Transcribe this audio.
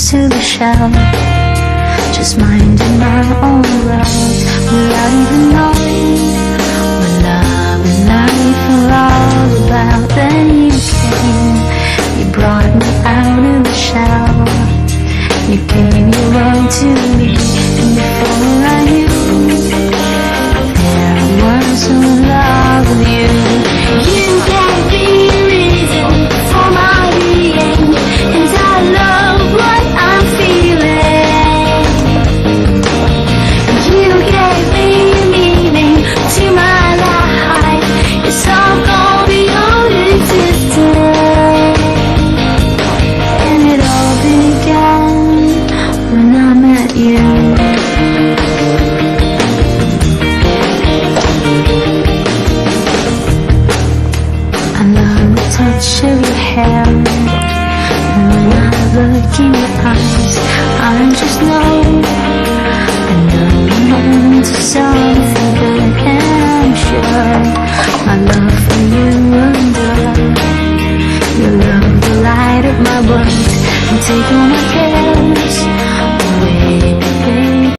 to the shell, just minding my own world without even knowing what love and life are all about. Then you came, you brought me out of the shell, you gave your world to me, and before I knew there was no love with you. You gave me a reason for my being, and I love what I'm feeling. You gave me a meaning to my life, it's all gone beyond existence. And it all began when I met you. I love the touch of your hair, and when I look in your eyes, I just know I'm into something good, and I'm sure my love for you will endure. Your love will light up my world and take all my cares.